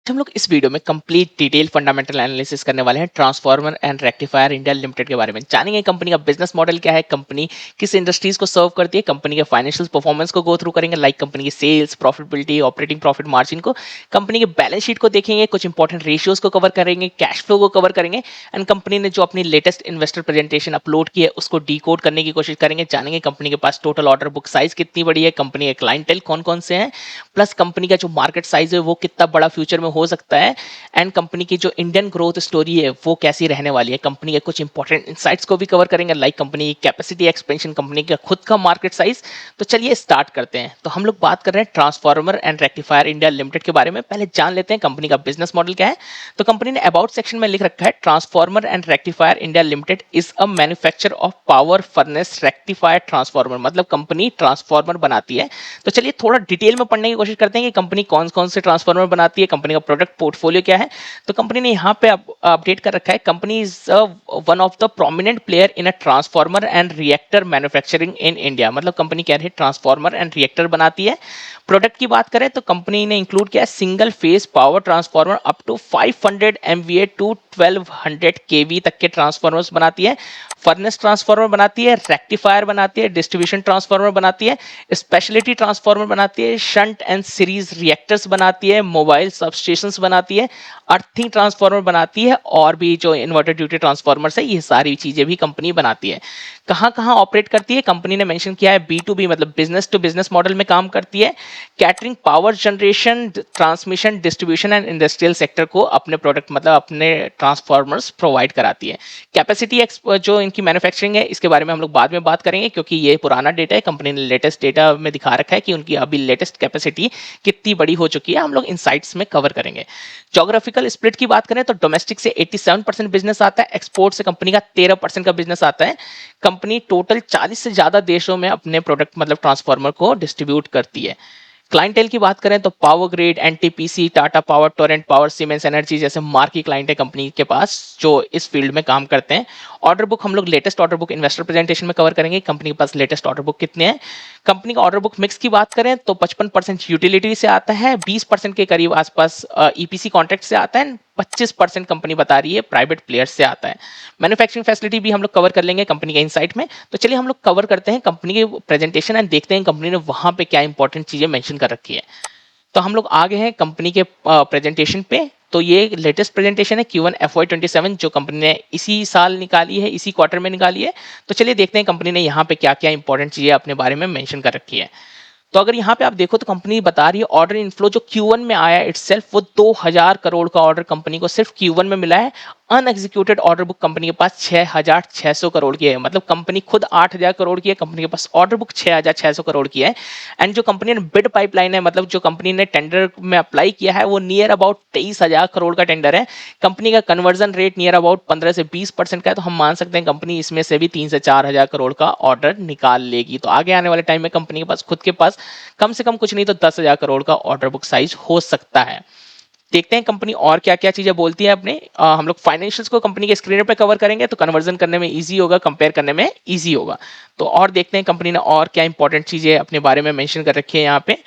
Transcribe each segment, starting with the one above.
हम लोग इस वीडियो में कंप्लीट डिटेल फंडामेंटल एनालिसिस करने वाले हैं transformer and rectifier India limited के बारे में। जानेंगे कंपनी का बिजनेस मॉडल क्या है, कंपनी किस इंडस्ट्रीज को सर्व करती है, कंपनी के फाइनेंशियल परफॉर्मेंस को गो थ्रू करेंगे, लाइक कंपनी की sales, profitability, operating profit margin को, कंपनी के बैलेंस शीट को देखेंगे, कुछ इंपॉर्टेंट रेशियोज को कवर करेंगे, कैश फ्लो को कवर करेंगे एंड कंपनी ने जो अपनी लेटेस्ट इन्वेस्टर प्रेजेंटेशन अपलोड की है उसको डीकोड करने की कोशिश करेंगे। जानेंगे कंपनी के पास टोटल ऑर्डर बुक साइज कितनी बड़ी है, कंपनी के क्लाइंटेल कौन कौन से हैं, प्लस कंपनी का जो मार्केट साइज है वो कितना बड़ा फ्यूचर में हो सकता है एंड कंपनी की जो इंडियन ग्रोथ स्टोरी है वो कैसी रहने वाली है। कंपनी के कुछ इंपॉर्टेंट इनसाइट्स को भी कवर करेंगे, लाइक कंपनी की कैपेसिटी एक्सपेंशन, कंपनी का खुद का मार्केट साइज। तो चलिए स्टार्ट करते हैं। तो हम लोग बात कर रहे हैं transformer and rectifier India limited के बारे में। पहले जान लेते हैं कंपनी का बिजनेस मॉडल क्या है। तो कंपनी ने अबाउट सेक्शन में लिख रखा है, transformer and rectifier India limited is a manufacture of power furnace rectifier transformer, मतलब कंपनी ट्रांसफार्मर बनाती है। तो चलिए थोड़ा डिटेल में पढ़ने की कोशिश करते हैं कि कंपनी कौन कौन से ट्रांसफार्मर बनाती है, कंपनी का प्रोडक्ट पोर्टफोलियो क्या है। तो कंपनी ने यहाँ पे अपडेट कर रखा है, company is one of the prominent player in a transformer and reactor manufacturing in India, मतलब कंपनी क्या है ट्रांसफार्मर एंड रिएक्टर बनाती है। प्रोडक्ट की बात करें तो कंपनी ने इंक्लूड किया single phase power transformer up to 500 MVA to 1200 kV तक के ट्रांसफार्मर्स बनाती है, फर्नेस ट्रांसफार्मर बनाती है, रेक्टिफायर बनाती है, डिस्ट्रीब्यूशन ट्रांसफार्मर बनाती है, स्पेशलिटी ट्रांसफार्मर बनाती है, शंट एंड सीरीज रिएक्टर्स बनाती है, मोबाइल सबस्टेशंस बनाती है, अर्थिंग ट्रांसफार्मर बनाती है और भी जो इन्वर्टर ड्यूटी ट्रांसफार्मर्स है ये सारी चीजें भी कंपनी बनाती है। कहाँ कहाँ ऑपरेट करती है, कंपनी ने मेंशन किया है B2B मतलब बिजनेस टू बिजनेस मॉडल में काम करती है। Catering, power generation, transmission, distribution and industrial sector को अपने प्रोडक्ट मतलब अपने ट्रांसफार्मर्स प्रोवाइड कराती है। कैपेसिटी जो इनकी मैन्युफैक्चरिंग है इसके बारे में हम लोग बाद में बात करेंगे क्योंकि ये पुराना डेटा है, कंपनी ने लेटेस्ट डेटा में दिखा रखा है कि उनकी अभी लेटेस्ट कैपेसिटी कितनी बड़ी हो चुकी है, हम लोग इनसाइट्स में कवर करेंगे। ज्योग्राफिकल स्प्लिट की बात करें तो डोमेस्टिक से 87% बिजनेस आता है, एक्सपोर्ट से कंपनी का 13% का बिजनेस आता है। कंपनी टोटल 40 से ज्यादा देशों में अपने प्रोडक्ट मतलब ट्रांसफार्मर को डिस्ट्रीब्यूट करती है। क्लाइंटेल की बात करें तो power grid, NTPC, Tata power, Torrent power, siemens energy जैसे मार्की क्लाइंट है कंपनी के पास जो इस फील्ड में काम करते हैं। ऑर्डर बुक हम लोग latest order book investor presentation में कवर करेंगे, कंपनी के पास लेटेस्ट ऑर्डर बुक कितने हैं। कंपनी का ऑर्डर बुक मिक्स की बात करें तो 55% यूटिलिटी से आता है, 20% के करीब आसपास ईपीसी कॉन्ट्रैक्ट से आता है, 25% कंपनी बता रही है प्राइवेट प्लेयर्स से आता है। मैन्युफैक्चरिंग फैसिलिटी भी हम लोग कवर कर लेंगे कंपनी के इनसाइट में। तो चलिए हम लोग कवर करते हैं कंपनी के प्रेजेंटेशन एंड देखते हैं कंपनी ने वहां पे क्या इंपॉर्टेंट चीजें मेंशन कर रखी है। तो हम लोग आ गए हैं कंपनी के प्रेजेंटेशन पे। तो ये लेटेस्ट प्रेजेंटेशन है Q1 FY27 जो कंपनी ने इसी साल निकाली है, इसी क्वार्टर में निकाली है। तो चलिए देखते हैं कंपनी ने यहाँ पे क्या क्या इंपॉर्टेंट चीजें अपने बारे में मेंशन कर रखी है। तो अगर यहाँ पे आप देखो तो कंपनी बता रही है ऑर्डर इनफ्लो जो Q1 में आया इटसेल्फ वो 2000 करोड़ का ऑर्डर कंपनी को सिर्फ Q1 में मिला है। अनएग्जीक्यूटेड ऑर्डर बुक कंपनी के पास 6600 करोड़ की है, मतलब कंपनी खुद 8000 करोड़ की है, कंपनी के पास ऑर्डर बुक 6600 करोड़ की है। एंड जो कंपनी ने बिड पाइपलाइन है मतलब जो कंपनी ने टेंडर में अप्लाई किया है वो नियर अबाउट 23000 करोड़ का टेंडर है। कंपनी का कन्वर्जन रेट नियर अबाउट 15 से 20% का है, तो हम मान सकते हैं कंपनी इसमें से भी 3 से 4000 करोड़ का ऑर्डर निकाल लेगी। तो आगे आने वाले टाइम में कंपनी के पास खुद के पास कम से कम कुछ नहीं तो 10,000 करोड़ का ऑर्डर बुक साइज हो सकता है। देखते हैं कंपनी और क्या क्या चीजें बोलती है अपने। हम लोग फाइनेंशियल्स को कंपनी के स्क्रीन पे कवर करेंगे तो कन्वर्जन करने में इजी होगा, कंपेयर करने में इजी होगा। तो और देखते हैं कंपनी ने और क्या इंपॉर्टेंट चीजें अपने बारे में मेंशन कर रखी है यहाँ पे।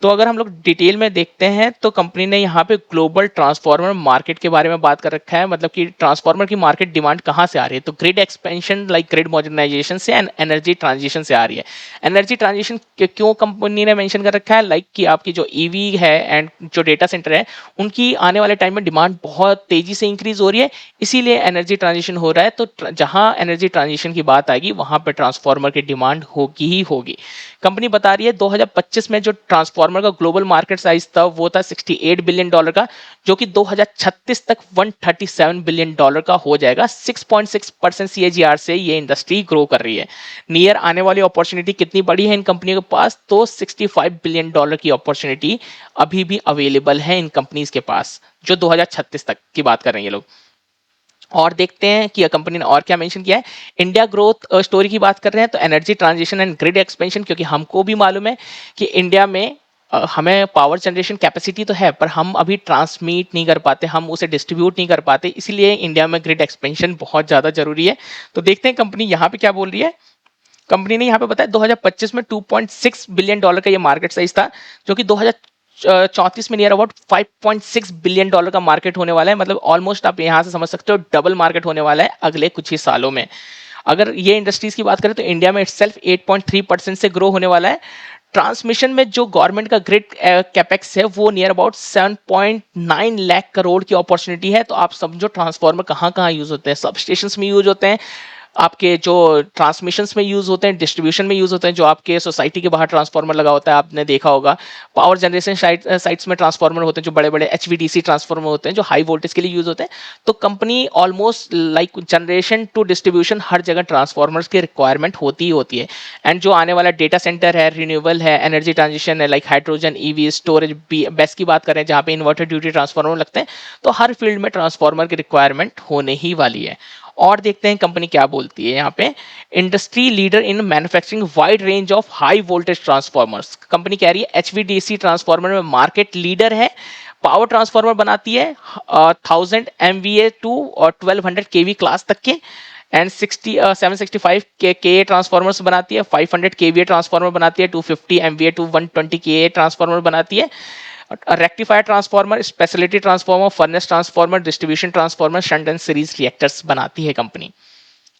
तो अगर हम लोग डिटेल में देखते हैं तो कंपनी ने यहाँ पे ग्लोबल ट्रांसफार्मर मार्केट के बारे में बात कर रखा है, मतलब कि ट्रांसफार्मर की मार्केट डिमांड कहाँ से आ रही है। तो grid expansion like grid modernisation से एंड एनर्जी ट्रांजिशन से आ रही है। एनर्जी ट्रांजिशन क्यों कंपनी ने मेंशन कर रखा है, लाइक कि आपकी जो ईवी है एंड जो डेटा सेंटर है उनकी आने वाले टाइम में डिमांड बहुत तेजी से इंक्रीज हो रही है, इसीलिए एनर्जी ट्रांजिशन हो रहा है। तो जहां एनर्जी ट्रांजिशन की बात आएगी वहां पर ट्रांसफार्मर की डिमांड होगी ही होगी। कंपनी बता रही है 2025 में जो ट्रांसफार्मर का ग्लोबल मार्केट साइज था वो था $68 बिलियन का, जो कि 2036 तक $137 बिलियन का हो जाएगा। 6.6% CAGR से ये इंडस्ट्री ग्रो कर रही है। नियर आने वाली अपॉर्चुनिटी कितनी बड़ी है इन कंपनियों के पास, तो $65 बिलियन की अपॉर्चुनिटी अभी भी अवेलेबल है इन कंपनीज के पास, जो 2036 तक की बात कर रहे हैं ये लोग। और देखते हैं कि कंपनी ने और क्या मेंशन किया है। इंडिया ग्रोथ स्टोरी की बात कर रहे हैं तो energy transition and grid expansion, क्योंकि हमको भी मालूम है कि इंडिया में हमें पावर जनरेशन कैपेसिटी तो है पर हम अभी ट्रांसमिट नहीं कर पाते, हम उसे डिस्ट्रीब्यूट नहीं कर पाते, इसीलिए इंडिया में ग्रिड एक्सपेंशन बहुत ज्यादा जरूरी है। तो देखते हैं कंपनी यहाँ पे क्या बोल रही है। कंपनी ने यहाँ पे बताया 2025 में $2.6 बिलियन का ये मार्केट साइज था, जो कि 2034 में नियर अबाउट $5.6 बिलियन का मार्केट होने वाला है। मतलब ऑलमोस्ट आप यहाँ से समझ सकते हो डबल मार्केट होने वाला है अगले कुछ ही सालों में। अगर ये इंडस्ट्रीज की बात करें तो इंडिया में इटसेल्फ 8.3% से ग्रो होने वाला है। ट्रांसमिशन में जो गवर्नमेंट का ग्रिड कैपेक्स है वो नियर अबाउट 7.9 लाख करोड़ की अपॉर्चुनिटी है। तो आप समझो ट्रांसफार्मर कहाँ कहाँ यूज होते हैं, सब स्टेशन में यूज होते हैं, आपके जो ट्रांसमिशंस में यूज होते हैं, डिस्ट्रीब्यूशन में यूज होते हैं, जो आपके सोसाइटी के बाहर ट्रांसफार्मर लगा होता है आपने देखा होगा। पावर जनरेशन साइट्स में ट्रांसफार्मर होते हैं, जो बड़े बड़े एचवीडीसी ट्रांसफार्मर होते हैं जो हाई वोल्टेज के लिए यूज होते हैं। तो company almost like generation to distribution हर जगह ट्रांसफार्मर्स की रिक्वायरमेंट होती ही होती है। एंड जो आने वाला डेटा सेंटर है, रिन्यूएबल है, एनर्जी ट्रांजिशन है, like hydrogen, EV, storage, base की बात करें जहाँ पे इन्वर्टर ड्यूटी ट्रांसफार्मर लगते हैं, तो हर फील्ड में ट्रांसफार्मर की रिक्वायरमेंट होने ही वाली है। और देखते हैं कंपनी क्या बोलती है यहाँ पे। Industry leader in manufacturing wide range of high voltage transformers. Company कह रही है एचवीडीसी ट्रांसफार्मर में मार्केट लीडर है। पावर ट्रांसफार्मर बनाती है 1000 MVA टू और 1200 केवी क्लास तक के, एंड 765 के ट्रांसफार्मर्स बनाती है, 500 केवीए ट्रांसफार्मर बनाती है, 250 MVA टू 120 के ट्रांसफार्मर बनाती है, rectifier transformer, speciality transformer, furnace transformer, distribution transformer, shunt and series reactors बनाती है कंपनी।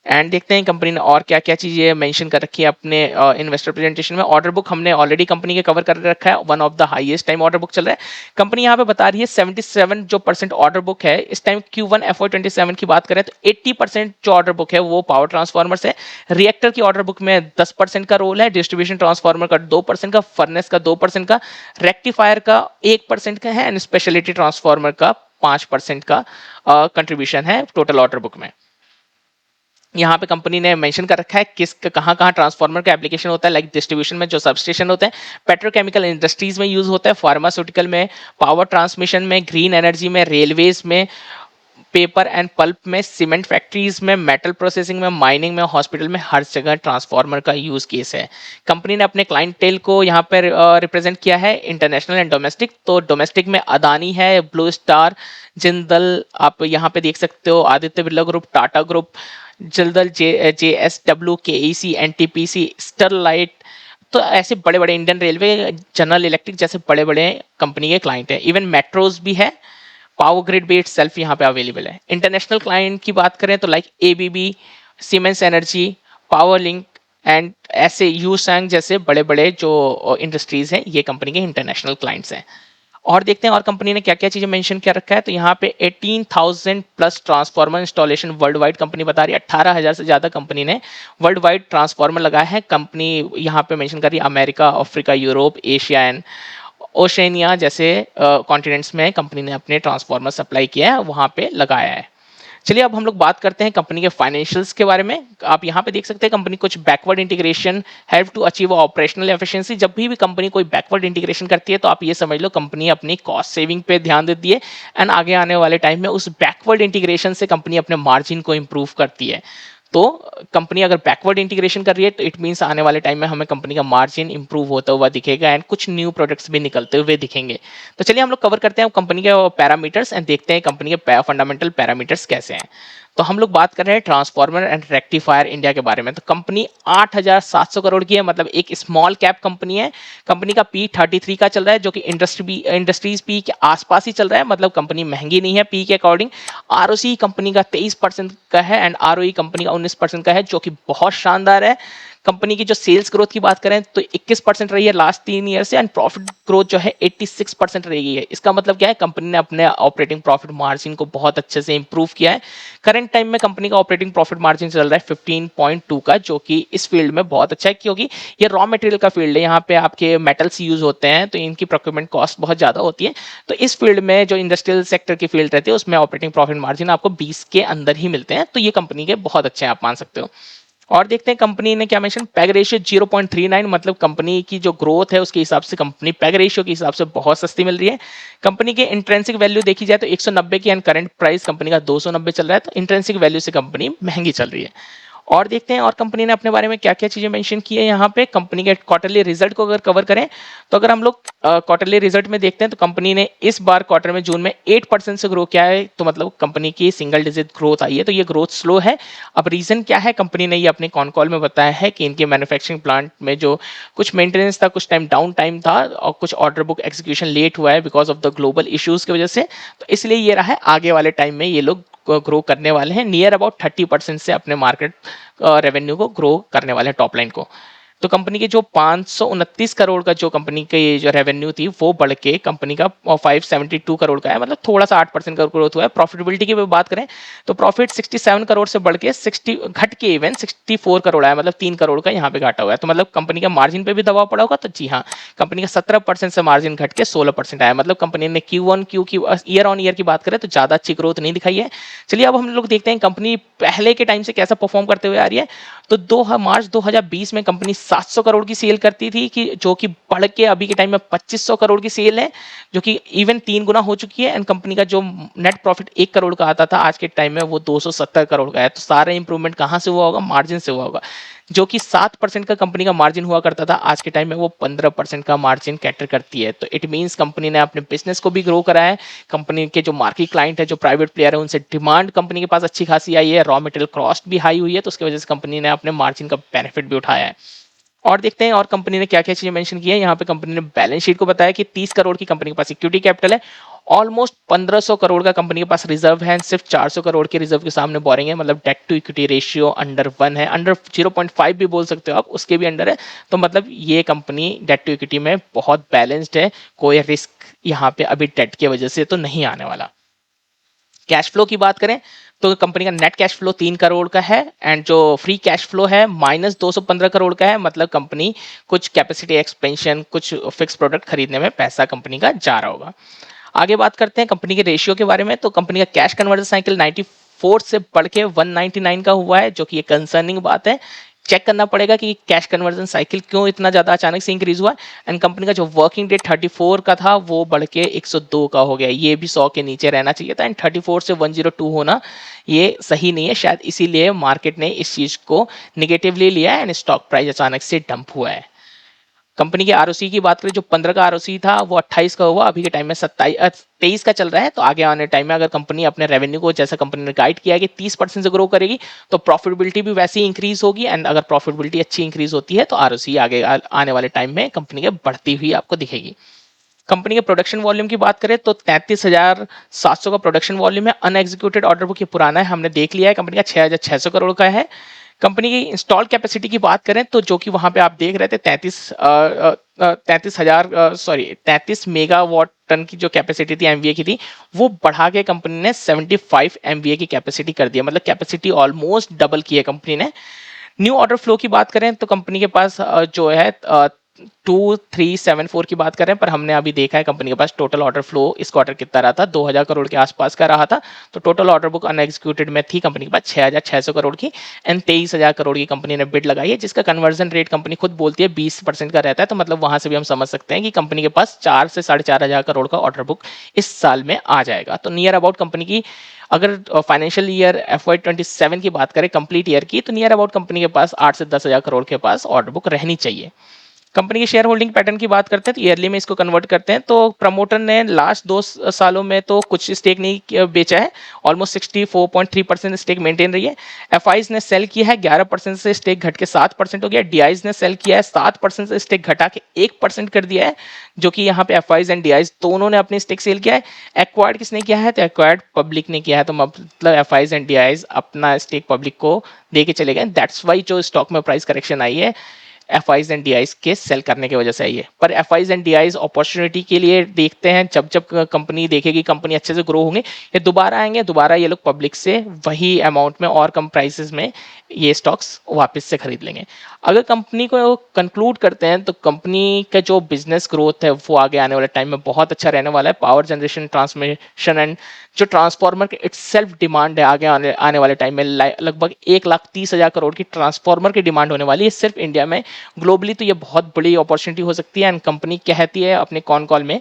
एंड देखते हैं कंपनी ने और क्या क्या चीजें मेंशन कर रखी है अपने इन्वेस्टर प्रेजेंटेशन में। ऑर्डर बुक हमने ऑलरेडी कंपनी के कवर कर रखा है, one of the highest time order book चल रहा है। कंपनी यहाँ पे बता रही है 77 जो परसेंट ऑर्डर बुक है इस टाइम Q1 FY27 की बात करें तो 80% जो ऑर्डर बुक है वो पावर ट्रांसफार्मर है। रिएक्टर की ऑर्डर बुक में 10% का रोल है, डिस्ट्रीब्यूशन ट्रांसफार्मर का 2% का, फर्नेस का 2% का, रेक्टिफायर का 1% का है, एंड स्पेशलिटी ट्रांसफार्मर का 5% का कंट्रीब्यूशन है टोटल ऑर्डर बुक में। यहाँ पे कंपनी ने मेंशन कर रखा है किस कहाँ कहाँ ट्रांसफार्मर का एप्लीकेशन होता है, लाइक डिस्ट्रीब्यूशन में जो सबस्टेशन होते हैं, पेट्रोकेमिकल इंडस्ट्रीज में यूज होता है, फार्मास्यूटिकल में, पावर ट्रांसमिशन में, ग्रीन एनर्जी में, रेलवेज में, पेपर एंड पल्प में, सीमेंट फैक्ट्रीज में, मेटल प्रोसेसिंग में, माइनिंग में, हॉस्पिटल में, हर जगह ट्रांसफार्मर का यूज केस है। कंपनी ने अपने क्लाइंटेल को यहाँ पर रिप्रेजेंट किया है इंटरनेशनल एंड डोमेस्टिक। तो डोमेस्टिक में अदानी है, ब्लू स्टार, जिंदल, आप यहाँ पे देख सकते हो, Aditya Birla group, Tata group, Jindal, JSW, KEC, NTPC, Sterlite. तो ऐसे बड़े बड़े, इंडियन रेलवे, जनरल इलेक्ट्रिक जैसे बड़े बड़े कंपनी के क्लाइंट है। इवन मेट्रोज भी है, पावर ग्रिड भी सेल्फ यहाँ पे अवेलेबल है। इंटरनेशनल क्लाइंट की बात करें तो like ABB, siemens energy, power link and ऐसे यूसैंग जैसे बड़े बड़े जो इंडस्ट्रीज हैं ये कंपनी के इंटरनेशनल क्लाइंट्स हैं। और देखते हैं और कंपनी ने क्या क्या चीजें मेंशन कर रखा है। तो यहाँ पे 18,000 plus transformer installation world wide company बता रही है। 18,000 से ज्यादा कंपनी ने वर्ल्ड वाइड ट्रांसफार्मर लगाया है। कंपनी यहाँ पे मेंशन कर रही है America, Africa, Europe, Asia and Oceania जैसे कॉन्टिनेंट्स में कंपनी ने अपने ट्रांसफार्मर सप्लाई किया है, वहां पे लगाया है। चलिए अब हम लोग बात करते हैं कंपनी के फाइनेंशियल्स के बारे में। आप यहाँ पे देख सकते हैं कंपनी कुछ backward integration help to achieve operational efficiency. जब भी कंपनी कोई बैकवर्ड इंटीग्रेशन करती है तो आप ये समझ लो कंपनी अपनी कॉस्ट सेविंग पे ध्यान देती है, एंड आगे आने वाले टाइम में उस बैकवर्ड इंटीग्रेशन से कंपनी अपने मार्जिन को इंप्रूव करती है। तो कंपनी अगर बैकवर्ड इंटीग्रेशन कर रही है तो इट मींस आने वाले टाइम में हमें कंपनी का मार्जिन इंप्रूव होता हुआ दिखेगा एंड कुछ न्यू प्रोडक्ट्स भी निकलते हुए दिखेंगे। तो चलिए हम लोग कवर करते हैं कंपनी के पैरामीटर्स एंड देखते हैं कंपनी के फंडामेंटल पैरामीटर्स कैसे हैं। तो हम लोग बात कर रहे हैं ट्रांसफार्मर एंड रेक्टिफायर इंडिया के बारे में। तो कंपनी 8,700 करोड़ की है, मतलब एक स्मॉल कैप कंपनी है। कंपनी का P33 का चल रहा है जो कि इंडस्ट्रीज पी के आसपास ही चल रहा है, मतलब कंपनी महंगी नहीं है पी के अकॉर्डिंग। ROC कंपनी का 23% का है एंड ROE कंपनी का 19% का है, जो कि बहुत शानदार है। कंपनी की जो सेल्स ग्रोथ की बात करें तो 21% रही है लास्ट 3 ईयर से, एंड प्रॉफिट ग्रोथ जो है 86% रही है। इसका मतलब क्या है, कंपनी ने अपने ऑपरेटिंग प्रॉफिट मार्जिन को बहुत अच्छे से इंप्रूव किया है। करंट टाइम में कंपनी का ऑपरेटिंग प्रॉफिट मार्जिन चल रहा है 15.2 का, जो कि इस फील्ड में बहुत अच्छा है क्योंकि ये रॉ मटेरियल का फील्ड है। यहाँ पे आपके मेटल्स यूज होते हैं तो इनकी प्रोक्योरमेंट कॉस्ट बहुत ज्यादा होती है। तो इस फील्ड में जो इंडस्ट्रियल सेक्टर की फील्ड रहती है उसमें ऑपरेटिंग प्रॉफिट मार्जिन आपको 20 के अंदर ही मिलते हैं। तो ये कंपनी के बहुत अच्छे हैं, आप मान सकते हो। और देखते हैं कंपनी ने क्या मेंशन, पैग रेशियो 0.39, मतलब कंपनी की जो ग्रोथ है उसके हिसाब से कंपनी पैग रेशियो के हिसाब से बहुत सस्ती मिल रही है। कंपनी के इंट्रेंसिक वैल्यू देखी जाए तो 190 की, एंड करंट प्राइस कंपनी का 290 चल रहा है, तो इंट्रेंसिक वैल्यू से कंपनी महंगी चल रही है। और देखते हैं और कंपनी ने अपने बारे में क्या क्या चीजें मेंशन की है। यहाँ पे कंपनी के क्वार्टरली रिजल्ट को अगर कवर करें तो अगर हम लोग क्वार्टरली रिजल्ट में देखते हैं तो कंपनी ने इस बार क्वार्टर में जून में 8% से ग्रो किया है, तो मतलब कंपनी की सिंगल डिजिट ग्रोथ आई है, तो ये ग्रोथ स्लो है। अब रीजन क्या है, कंपनी ने ये अपने कॉन कॉल में बताया है कि इनके मैन्युफैक्चरिंग प्लांट में जो कुछ मेंटेनेंस था, कुछ टाइम डाउन टाइम था और कुछ ऑर्डर बुक एग्जीक्यूशन लेट हुआ है because of the global issues की वजह से। तो इसलिए ये रहा है, आगे वाले टाइम में ये लोग ग्रो करने वाले हैं, नियर अबाउट 30% से अपने मार्केट रेवेन्यू को ग्रो करने वाले हैं, टॉप लाइन को। तो कंपनी के जो 529 करोड़ का जो कंपनी के जो रेवेन्यू थी वो बढ़ के कंपनी का 572 करोड़ का है, मतलब थोड़ा सा 8% का ग्रोथ हुआ है। प्रॉफिटेबिलिटी की बात करें तो प्रॉफिट 67 करोड़ से बढ़ के 60 घट के इवन 64 करोड़ आया, मतलब 3 करोड़ का यहाँ पे घाटा हुआ है। तो मतलब कंपनी का मार्जिन पे भी दबाव पड़ा होगा, तो जी हाँ, कंपनी का 17% से मार्जिन घट के 16% आया, मतलब कंपनी ने Q1Q की ईयर ऑन ईयर की बात करें तो ज्यादा अच्छी ग्रोथ नहीं दिखाई है। चलिए अब हम लोग देखते हैं कंपनी पहले के टाइम से कैसा परफॉर्म करते हुए आ रही है। तो मार्च 2020 में कंपनी 700 करोड़ की सेल करती थी, कि जो कि बढ़ के अभी के टाइम में 2500 करोड़ की सेल है, जो कि इवन 3 गुना हो चुकी है। एंड कंपनी का जो नेट प्रॉफिट 1 करोड़ का आता था, आज के टाइम में वो 270 करोड़ का है। तो सारा इंप्रूवमेंट कहां से हुआ होगा, मार्जिन से हुआ होगा। जो कि 7% का कंपनी का मार्जिन हुआ करता था, आज के टाइम में वो 15% का मार्जिन कैटर करती है। तो इट मींस कंपनी ने अपने बिजनेस को भी ग्रो करा है। कंपनी के जो मार्केट क्लाइंट है, जो प्राइवेट प्लेयर है, उनसे डिमांड कंपनी के पास अच्छी खासी आई है, रॉ मटेरियल कॉस्ट भी हाई हुई है, तो उसकी वजह से कंपनी ने अपने मार्जिन का बेनिफिट भी उठाया है। और देखते हैं और कंपनी ने क्या क्या चीजें मेंशन की है। यहाँ पे कंपनी ने बैलेंस शीट को बताया कि 30 करोड़ की कंपनी के पास इक्विटी कैपिटल है, ऑलमोस्ट 1500 करोड़ का कंपनी के पास रिजर्व है, सिर्फ 400 करोड़ के रिजर्व के सामने बोरिंग है, मतलब debt to equity ratio under 1 है, अंडर 0.5 भी बोल सकते हो आप, उसके भी अंडर है। तो मतलब ये कंपनी डेट टू इक्विटी में बहुत बैलेंस्ड है, कोई रिस्क यहाँ पे अभी डेट की वजह से तो नहीं आने वाला। कैश फ्लो की बात करें तो कंपनी का नेट कैश फ्लो 3 करोड़ का है, एंड जो फ्री कैश फ्लो है -215 करोड़ का है, मतलब कंपनी कुछ कैपेसिटी एक्सपेंशन, कुछ फिक्स प्रोडक्ट खरीदने में पैसा कंपनी का जा रहा होगा। आगे बात करते हैं कंपनी के रेशियो के बारे में। तो कंपनी का कैश कन्वर्जन साइकिल 94 से बढ़ के 199 का हुआ है, जो कि एक कंसर्निंग बात है। चेक करना पड़ेगा कि कैश कन्वर्जन साइकिल क्यों इतना ज्यादा अचानक से इंक्रीज हुआ। एंड कंपनी का जो वर्किंग डे 34 का था वो बढ़ के 102 का हो गया, ये भी 100 के नीचे रहना चाहिए था। एंड 34 से 102 होना ये सही नहीं है, शायद इसीलिए मार्केट ने इस चीज को निगेटिवली लिया है एंड स्टॉक प्राइस अचानक से डंप हुआ है। कंपनी के आरओसी की बात करें, जो 15 का आरओसी था वो 28 का हुआ, अभी के टाइम में 23 का चल रहा है। तो आगे आने टाइम में अगर कंपनी अपने रेवेन्यू को, जैसा कंपनी ने गाइड किया है कि 30% से ग्रो करेगी, तो प्रॉफिटेबिलिटी भी वैसे ही इंक्रीज होगी। एंड अगर प्रॉफिटेबिलिटी अच्छी इंक्रीज होती है तो आरओसी आगे आने वाले टाइम में कंपनी के बढ़ती हुई आपको दिखेगी। कंपनी के प्रोडक्शन वॉल्यूम की बात करें तो 33,700 का प्रोडक्शन वॉल्यूम है। अनएग्जीक्यूटेड ऑर्डर बुक ये पुराना है, हमने देख लिया है। कंपनी का 6,600 करोड़ का है। कंपनी की इंस्टॉल कैपेसिटी की बात करें तो जो कि वहां पे आप देख रहे थे 33 मेगावाट टन की जो कैपेसिटी थी एमवीए की थी, वो बढ़ा के कंपनी ने 75 एमवीए की कैपेसिटी कर दिया, मतलब कैपेसिटी ऑलमोस्ट डबल की है कंपनी ने। न्यू ऑर्डर फ्लो की बात करें तो कंपनी के पास जो है 2374 की बात कर रहे हैं, पर हमने अभी देखा है कंपनी के पास टोटल ऑर्डर फ्लो इस क्वार्टर कितना रहा था, 2000 करोड़ के आसपास का रहा था। तो टोटल ऑर्डर बुक अनएग्जीक्यूटेड में थी कंपनी के पास 6600 करोड़ की, एंड 23,000 करोड़ की कंपनी ने बिड लगाई है, जिसका कन्वर्जन रेट कंपनी खुद बोलती है 20% का रहता है। तो मतलब वहां से भी हम समझ सकते हैं कि कंपनी के पास 4 से 4,500 करोड़ का ऑर्डर बुक इस साल में आ जाएगा। तो नियर अबाउट कंपनी की, अगर फाइनेंशियल ईयर FY27 की बात करें कंप्लीट ईयर की, तो नियर अबाउट कंपनी के पास 8 से 10,000 करोड़ के पास ऑर्डर बुक रहनी चाहिए। कंपनी के शेयर होल्डिंग पैटर्न की बात करते हैं तो ईयरली में इसको कन्वर्ट करते हैं। तो प्रमोटर ने लास्ट 2 सालों में तो कुछ स्टेक नहीं बेचा है, ऑलमोस्ट 64.3% स्टेक मेंटेन रही है। एफआईज ने सेल किया है 11% से, स्टेक घट के 7% हो गया। डीआईज ने सेल किया है 7% से, स्टेक घटा के 1% कर दिया है, जो कि यहाँ पे एफआईज एंड डीआईज दोनों ने अपनी स्टेक सेल किया है। एक्वायर्ड किसने किया है, तो एक्वायर्ड पब्लिक ने किया है। तो मतलब एफआईज एंड डीआईज अपना स्टेक पब्लिक को दे के चले गए, दैट्स वाई जो स्टॉक में प्राइस करेक्शन आई है एफआईज एंड डीआईज के सेल करने की वजह से आई है। पर एफआईज एंड डीआईज अपॉर्चुनिटी के लिए देखते हैं, जब जब कंपनी देखेगी कंपनी अच्छे से ग्रो होंगे, ये दोबारा आएंगे, दोबारा ये लोग पब्लिक से वही अमाउंट में और कम प्राइसेस में ये स्टॉक्स वापस से खरीद लेंगे। अगर कंपनी को कंक्लूड करते हैं तो कंपनी का जो बिजनेस ग्रोथ है वो आगे आने वाले टाइम में बहुत अच्छा रहने वाला है। पावर जनरेशन, ट्रांसमिशन एंड जो ट्रांसफार्मर के इटसेल्फ डिमांड है आगे आने वाले टाइम में लगभग 1,30,000 करोड़ की ट्रांसफार्मर की डिमांड होने वाली है सिर्फ इंडिया में। ग्लोबली तो ये बहुत बड़ी अपॉर्चुनिटी हो सकती है। एंड कंपनी कहती है अपने कॉन कॉल में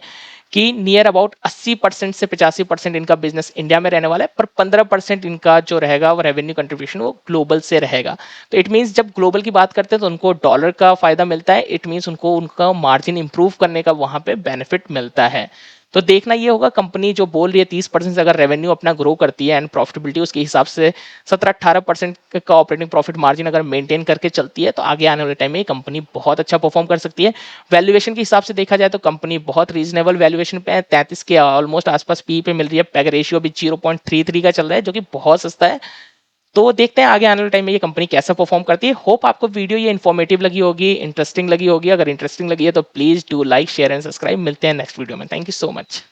कि नियर अबाउट 80% से 85% इनका बिजनेस इंडिया में रहने वाला है, पर 15% इनका जो रहेगा वो रेवेन्यू कंट्रीब्यूशन वो ग्लोबल से रहेगा। तो इट मीन्स जब ग्लोबल की बात करते हैं तो उनको डॉलर का फायदा मिलता है, इट मीन्स उनको उनका मार्जिन इंप्रूव करने का वहां पे बेनिफिट मिलता है। तो देखना ये होगा, कंपनी जो बोल रही है 30% से अगर रेवेन्यू अपना ग्रो करती है एंड प्रॉफिटेबिलिटी उसके हिसाब से 17-18% का ऑपरेटिंग प्रॉफिट मार्जिन अगर मेंटेन करके चलती है, तो आगे आने वाले टाइम में ये कंपनी बहुत अच्छा परफॉर्म कर सकती है। वैल्यूएशन के हिसाब से देखा जाए तो कंपनी बहुत रीजनेबल वैल्यूएशन पे है, 33 के ऑलमोस्ट आसपास पी पे मिल रही है। पैग रेशियो भी 0.33 का चल रहा है, जो कि बहुत सस्ता है। तो देखते हैं आगे आने वाले टाइम में ये कंपनी कैसा परफॉर्म करती है। होप आपको वीडियो ये इन्फॉर्मेटिव लगी होगी, इंटरेस्टिंग लगी होगी। अगर इंटरेस्टिंग लगी है तो please do like, share and subscribe. मिलते हैं नेक्स्ट वीडियो में। Thank you so much.